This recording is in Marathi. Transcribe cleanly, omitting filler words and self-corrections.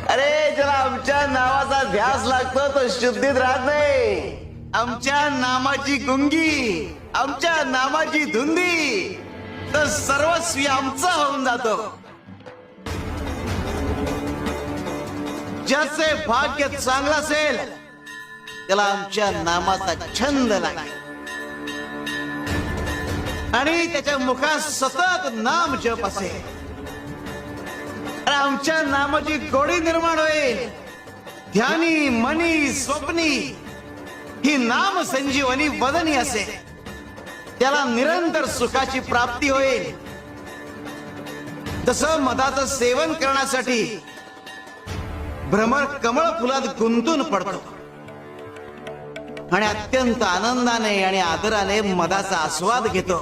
अरे ज्याला आमच्या नावाचा ध्यास लागतो तो शुद्धीत राहत नाही. आमच्या नामाची गुंगी, आमच्या नामाची धुंदी तर सर्वस्वी आमचा होऊन जातो. ज्याचे भाग्य चांगलं असेल त्याला आमच्या नामाचा छंद लागेल आणि त्याच्या मुखात सतत नाम जप असेल. आमच्या नामाची गोडी निर्माण होईल. ध्यानी मनी स्वप्नी ही नाम संजीवनी वदनी असेल. त्याला निरंतर सुखाची प्राप्ती होईल. तसं मधाचं सेवन करण्यासाठी भ्रमर कमळ फुलात गुंतून पडतो आणि अत्यंत आनंदाने आणि आदराने मधाचा आस्वाद घेतो.